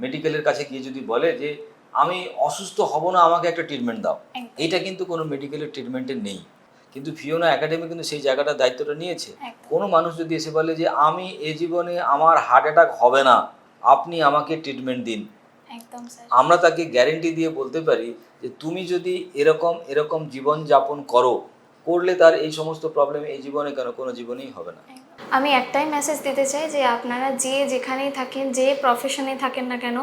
মেডিকেলের কাছে গিয়ে যদি বলে যে আমি অসুস্থ হব না, আমাকে একটা ট্রিটমেন্ট দাও, একদম। এইটা কিন্তু কোনো মেডিকেলের ট্রিটমেন্টে নেই। কিন্তু ফিওনা একাডেমি কিন্তু সেই জায়গাটার দায়িত্বটা নিয়েছে। একদম। কোনো মানুষ যদি এসে বলে যে আমি এ জীবনে আমার হার্ট অ্যাটাক হবে না, আপনি আমাকে ট্রিটমেন্ট দিন, একদম স্যার। আমরা তাকে গ্যারেন্টি দিয়ে বলতে পারি যে তুমি যদি এরকম এরকম জীবনযাপন করলে তার এই সমস্ত প্রবলেম এই জীবনে কেন কোনো জীবনেই হবে না। আমি একটাই মেসেজ দিতে চাই যে আপনারা যে যেখানেই থাকেন, যে প্রফেশনে থাকেন না কেন,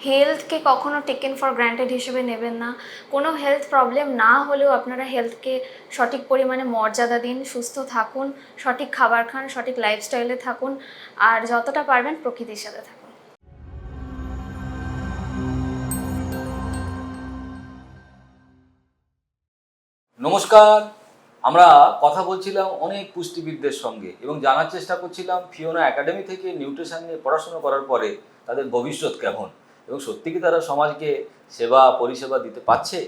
হেলথকে কখনো টেকেন ফর গ্র্যান্টেড হিসেবে নেবেন না। কোনো হেলথ প্রবলেম না হলেও আপনারা হেলথকে সঠিক পরিমাণে মর্যাদা দিন, সুস্থ থাকুন, সঠিক খাবার খান, সঠিক লাইফস্টাইলে থাকুন, আর যতটা পারবেন প্রকৃতির সাথে থাকুন। নমস্কার, আমরা কথা বলছিলাম অনেক পুষ্টিবিদদের সঙ্গে এবং জানার চেষ্টা করছিলাম ফিওনা একাডেমি থেকে নিউট্রিশন নিয়ে পড়াশোনা করার পরে তাদের ভবিষ্যৎ কেমন এবং সত্যি কি তারা সমাজকে সেবা পরিষেবা দিতে পারছে।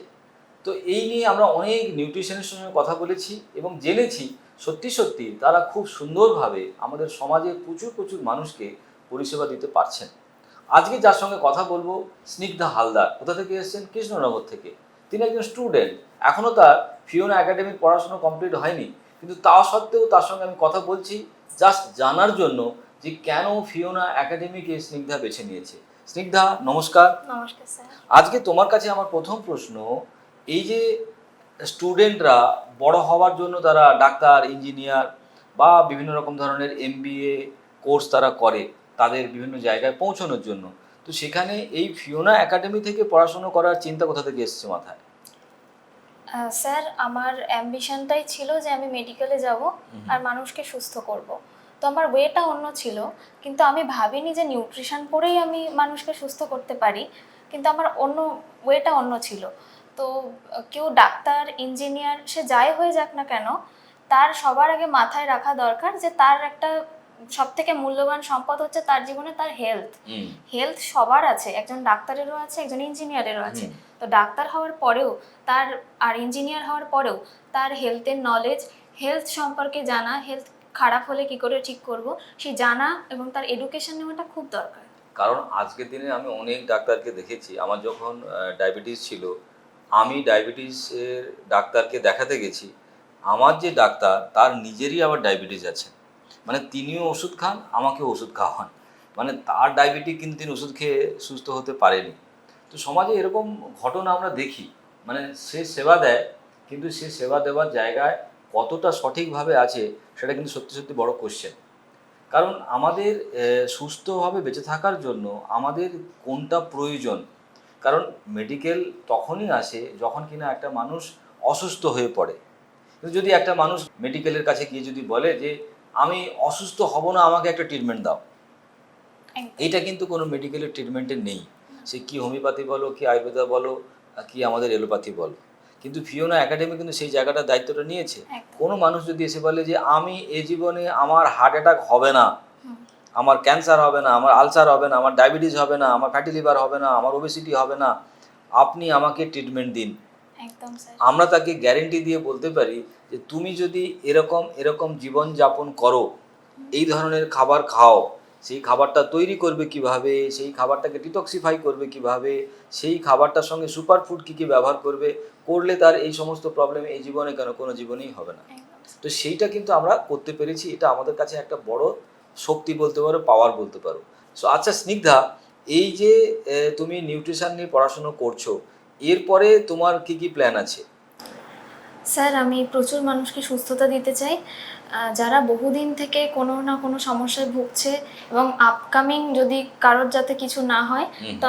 তো এই নিয়ে আমরা অনেক নিউট্রিশনের সঙ্গে কথা বলেছি এবং জেনেছি সত্যি সত্যি তারা খুব সুন্দরভাবে আমাদের সমাজে প্রচুর প্রচুর মানুষকে পরিষেবা দিতে পারছেন। আজকে যার সঙ্গে কথা বলবো, স্নিগ্ধা হালদার। কোথা থেকে এসেছেন? কৃষ্ণনগর থেকে। তিনি একজন স্টুডেন্ট, এখনও তার ফিওনা একাডেমির পড়াশোনা কমপ্লিট হয়নি, কিন্তু তা সত্ত্বেও তার সঙ্গে আমি কথা বলছি জাস্ট জানার জন্য যে কেন ফিওনা একাডেমিকে স্নিগ্ধা বেছে নিয়েছে। স্নিগ্ধা, নমস্কার। নমস্কার স্যার। আজকে তোমার কাছে আমার প্রথম প্রশ্ন, এই যে স্টুডেন্টরা বড় হওয়ার জন্য তারা ডাক্তার, ইঞ্জিনিয়ার বা বিভিন্ন রকম ধরনের এমবিএ কোর্স তারা করে তাদের বিভিন্ন জায়গায় পৌঁছানোর জন্য, তো সেখানে এই ফিওনা একাডেমি থেকে পড়াশোনা করার চিন্তা কোথা থেকে এসছে মাথায়? স্যার, আমার অ্যাম্বিশনটাই ছিল যে আমি মেডিকেলে যাব আর মানুষকে সুস্থ করব। তো আমার ওয়েটা অন্য ছিল, কিন্তু আমি ভাবিনি যে নিউট্রিশন পড়েই আমি মানুষকে সুস্থ করতে পারি, কিন্তু আমার ওয়েটা অন্য ছিল। তো কেউ ডাক্তার, ইঞ্জিনিয়ার, সে যাই হয়ে যাক না কেন, তার সবার আগে মাথায় রাখা দরকার যে তার একটা সবথেকে মূল্যবান সম্পদ হচ্ছে তার জীবনে তার হেলথ। হেলথ সবার আছে, একজন ডাক্তারেরও আছে, একজন ইঞ্জিনিয়ারেরও আছে। তো ডাক্তার হওয়ার পরেও তার, আর ইঞ্জিনিয়ার হওয়ার পরেও তার হেলথের নলেজ, হেলথ সম্পর্কে জানা, হেলথ খারাপ হলে কি করে ঠিক করব সেই জানা এবং তার এডুকেশন নেওয়াটা খুব দরকার। কারণ আজকের দিনে আমি অনেক ডাক্তারকে দেখেছি। আমার যখন ডায়াবেটিস ছিল, আমি ডায়াবেটিসের ডাক্তারকে দেখাতে গেছি, আমার যে ডাক্তার তার নিজেরই আবার ডায়াবেটিস আছে, মানে তিনিও ওষুধ খান, আমাকেও ওষুধ খাওয়ান, মানে তার ডায়াবেটিস কিন্তু তিনি ওষুধ খেয়ে সুস্থ হতে পারেনি। তো সমাজে এরকম ঘটনা আমরা দেখি, মানে সে সেবা দেয় কিন্তু সে সেবা দেওয়ার জায়গায় কতটা সঠিকভাবে আছে সেটা কিন্তু সত্যি সত্যি বড় কোশ্চেন। কারণ আমাদের সুস্থভাবে বেঁচে থাকার জন্য আমাদের কোনটা প্রয়োজন, কারণ মেডিকেল তখনই আসে যখন কিনা একটা মানুষ অসুস্থ হয়ে পড়ে। কিন্তু যদি একটা মানুষ মেডিকেলের কাছে গিয়ে যদি বলে যে আমি অসুস্থ হব না, আমাকে একটা ট্রিটমেন্ট দাও, এইটা কিন্তু কোনো মেডিকেলের ট্রিটমেন্টে নেই। সে কি হোমিওপ্যাথি বলো, কি আয়ুর্বেদা বলো, কি আমাদের এলোপ্যাথি বলো, কিন্তু ফিওনা একাডেমি কিন্তু সেই জায়গাটার দায়িত্বটা নিয়েছে। কোনো মানুষ যদি এসে বলে যে আমি এ জীবনে আমার হার্ট অ্যাটাক হবে না, আমার ক্যান্সার হবে না, আমার আলসার হবে না, আমার ডায়াবেটিস হবে না, আমার ফ্যাটি লিভার হবে না, আমার ওবেসিটি হবে না, আপনি আমাকে ট্রিটমেন্ট দিন, আমরা তাকে গ্যারেন্টি দিয়ে বলতে পারি যে তুমি যদি এরকম এরকম জীবনযাপন করো, এই ধরনের খাবার খাও, সেই খাবারটা তৈরি করবে কিভাবে, সেই খাবারটাকে ডিটক্সিফাই করবে কিভাবে, সেই খাবারটার সঙ্গে সুপারফুড কী কী ব্যবহার করলে তার এই সমস্ত প্রবলেম এই জীবনে কেন কোনো জীবনেই হবে না। তো সেইটা কিন্তু আমরা করতে পেরেছি, এটা আমাদের কাছে একটা বড় শক্তি বলতে পারো, পাওয়ার বলতে পারো। সো আচ্ছা স্নিগ্ধা, এই যে তুমি নিউট্রিশন নিয়ে পড়াশুনো করছো, এরপরে তোমার কি কি প্ল্যান আছে? স্যার, আমি প্রচুর মানুষকে সুস্থতা দিতে চাই, যারা বহুদিন থেকে কোনো না কোনো সমস্যায় ভুগছে, এবং আপকামিং যদি কারোর যাতে কিছু না হয়, তো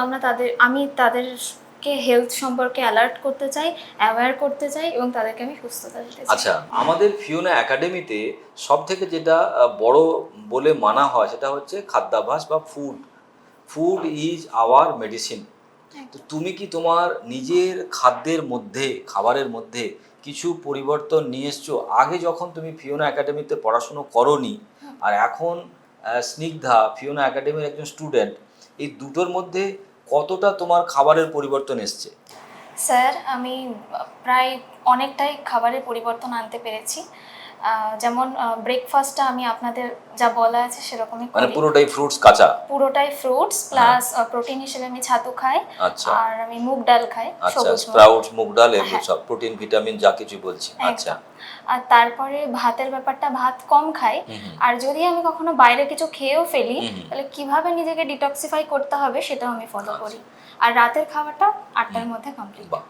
আমি তাদেরকে হেলথ সম্পর্কে অ্যালার্ট করতে চাই, অ্যাওয়্যার করতে চাই, এবং তাদেরকে আমি সুস্থতা দিতে চাই। আচ্ছা, আমাদের ফিওনা একাডেমিতে সব থেকে যেটা বড় বলে মানা হয় সেটা হচ্ছে খাদ্যাভ্যাস বা food. Food is our medicine. তো তুমি কি তোমার নিজের খাবারের মধ্যে কিছু পরিবর্তন নিয়ে এসছো? আগে যখন তুমি ফিওনা একাডেমিতে পড়াশুনো করোনি আর এখন স্নিগ্ধা ফিওনা একাডেমির একজন স্টুডেন্ট, এই দুটোর মধ্যে কতটা তোমার খাবারের পরিবর্তন এসছে? স্যার, আমি প্রায় অনেকটাই খাবারে পরিবর্তন আনতে পেরেছি। যেমন ব্রেকফাস্টটা আমি আপনাদের যা বলা আছে সেরকমই মানে করি। পুরোটাই ফ্রুটস কাঁচা? পুরোটাই ফ্রুটস প্লাস প্রোটিন হিসেবে আমি ছাতু খাই। আচ্ছা আর আমি মুগ ডাল খাই, আচ্ছা, সবুজ মুগ। স্প্রাউটস, মুগ ডাল, এগুলো হ্যাঁ। সব প্রোটিন ভিটামিন যা কিছু বলছি। আচ্ছা। একদম। আর তারপরে ভাতের ব্যাপারটা, ভাত কম খাই। আর যদি আমি কখনো বাইরে কিছু খেয়েও ফেলি তাহলে কিভাবে নিজেকে ডিটক্সিফাই করতে হবে সেটাও আমি ফলো করি। আর রাতের খাবারটা 8টার মধ্যে কমপ্লিট। বাহ।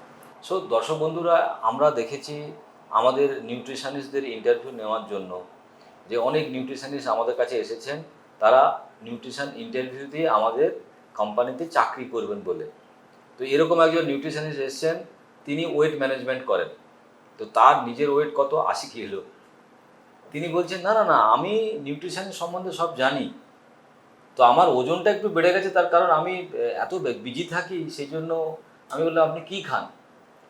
সো দর্শক বন্ধুরা, আমরা দেখেছি আমাদের নিউট্রিশনিস্টদের ইন্টারভিউ নেওয়ার জন্য যে অনেক নিউট্রিশনিস্ট আমাদের কাছে এসেছেন, তারা নিউট্রিশন ইন্টারভিউ দিয়ে আমাদের কোম্পানিতে চাকরি করবেন বলে। তো এরকম একজন নিউট্রিশনিস্ট এসেছেন, তিনি ওয়েট ম্যানেজমেন্ট করেন। তো তার নিজের ওয়েট কত, 80 কিলো। তিনি বলছেন না না না, আমি নিউট্রিশনের সম্বন্ধে সব জানি, তো আমার ওজনটা একটু বেড়ে গেছে, তার কারণ আমি এত বিজি থাকি, সেই জন্য। আমি বললাম আপনি কী খান?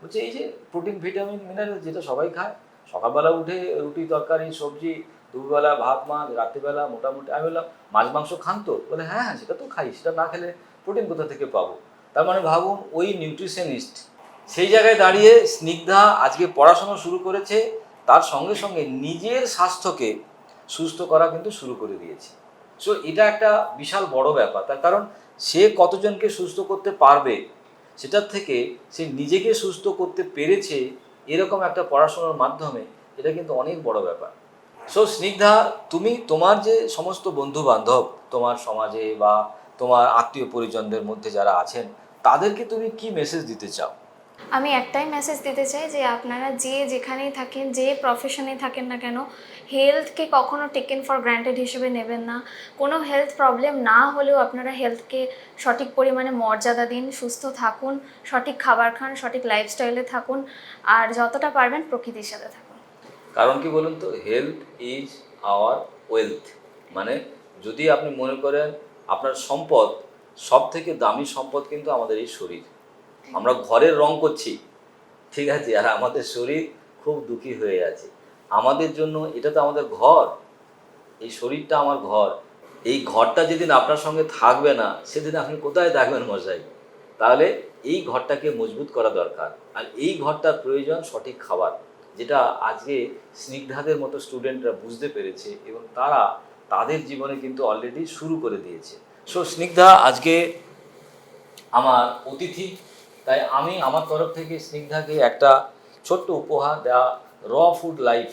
বলছে এই যে প্রোটিন ভিটামিন মিনারেল যেটা সবাই খায়, সকালবেলা উঠে রুটি তরকারি সবজি, দুপুরবেলা ভাত মাছ, রাত্রিবেলা মোটামুটি। আমি বললাম মাছ মাংস খান তো? বলে হ্যাঁ হ্যাঁ সেটা তো খাই, সেটা না খেলে প্রোটিন কোথা থেকে পাবো? তার মানে ভাবুন, ওই নিউট্রিশনিস্ট সেই জায়গায় দাঁড়িয়ে স্নিগ্ধা আজকে পড়াশোনা শুরু করেছে, তার সঙ্গে সঙ্গে নিজের স্বাস্থ্যকে সুস্থ করা কিন্তু শুরু করে দিয়েছে। সো এটা একটা বিশাল বড় ব্যাপার, তার কারণ সে কতজনকে সুস্থ করতে পারবে সেটার থেকে সে নিজেকে সুস্থ করতে পেরেছে এরকম একটা পড়াশোনার মাধ্যমে, এটা কিন্তু অনেক বড় ব্যাপার। সো স্নিগ্ধা, তুমি তোমার যে সমস্ত বন্ধু বান্ধব তোমার সমাজে বা তোমার আত্মীয় পরিজনদের মধ্যে যারা আছেন, তাদেরকে তুমি কি মেসেজ দিতে চাও? আমি একটাই মেসেজ দিতে চাই যে আপনারা যে যেখানেই থাকেন, যে প্রফেশনে থাকেন না কেন, হেলথকে কখনো টেকেন ফর গ্র্যান্টেড হিসেবে নেবেন না। কোনো হেলথ প্রবলেম না হলেও আপনারা হেলথকে সঠিক পরিমাণে মর্যাদা দিন, সুস্থ থাকুন, সঠিক খাবার খান, সঠিক লাইফস্টাইলে থাকুন, আর যতটা পারবেন প্রকৃতির সাথে থাকুন। কারণ কি বলুন তো, হেলথ ইজ আওয়ার ওয়েলথ। মানে যদি আপনি মনে করেন আপনার সম্পদ, সব থেকে দামি সম্পদ কিন্তু আমাদের এই শরীর। আমরা ঘরের রং করছি, ঠিক আছে, আর আমাদের শরীর খুব দুঃখী হয়ে আছে। আমাদের জন্য এটা তো আমাদের ঘর, এই শরীরটা আমার ঘর। এই ঘরটা যেদিন আপনার সঙ্গে থাকবে না, সেদিন আপনি কোথায় থাকবেন মশাই? তাহলে এই ঘরটাকে মজবুত করা দরকার, আর এই ঘরটার প্রয়োজন সঠিক খাবার, যেটা আজকে স্নিগ্ধাদের মতো স্টুডেন্টরা বুঝতে পেরেছে এবং তারা তাদের জীবনে কিন্তু অলরেডি শুরু করে দিয়েছে। সো স্নিগ্ধা আজকে আমার অতিথি, তাই আমি আমার তরফ থেকে স্নিগ্ধাকে একটা ছোট্ট উপহার দেওয়া, র ফুড লাইফ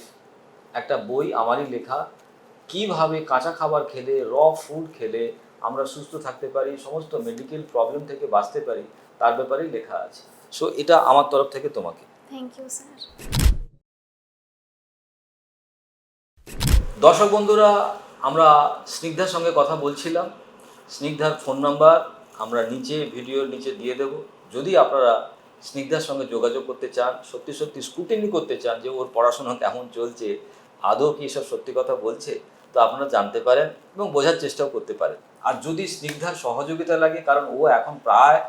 একটা বই আমারই লেখা, কিভাবে কাঁচা খাবার খেলে, র ফুড খেলে আমরা সুস্থ থাকতে পারি, সমস্ত মেডিকেল প্রবলেম থেকে বাঁচতে পারি, তার ব্যাপারেই লেখা আছে। সো এটা আমার তরফ থেকে তোমাকে। Thank you sir. দর্শক বন্ধুরা, আমরা স্নিগ্ধার সঙ্গে কথা বলছিলাম। স্নিগ্ধার ফোন নাম্বার আমরা নিচে ভিডিওর নিচে দিয়ে দেব। যদি আপনারা স্নিগ্ধার সঙ্গে যোগাযোগ করতে চান, সত্যি সত্যি স্ক্রুটিনি করতে চান যে ওর পড়াশোনা কেমন চলছে, আদৌ কি এসব সত্যি কথা বলছে, তো আপনারা জানতে পারেন এবং বোঝার চেষ্টাও করতে পারেন। আর যদি স্নিগ্ধার সহযোগিতা লাগে, কারণ ও এখন প্রায়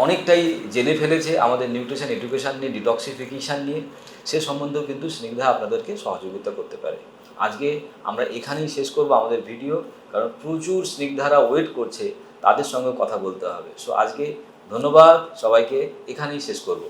অনেকটাই জেনে ফেলেছে আমাদের নিউট্রিশন এডুকেশান নিয়ে, ডিটক্সিফিকেশান নিয়ে, সে সম্বন্ধেও কিন্তু স্নিগ্ধা আপনাদেরকে সহযোগিতা করতে পারে। আজকে আমরা এখানেই শেষ করব আমাদের ভিডিও, কারণ প্রচুর স্নিগ্ধারা ওয়েট করছে, তাদের সঙ্গে কথা বলতে হবে। সো আজকে ধন্যবাদ সবাইকে, এখানেই শেষ করব।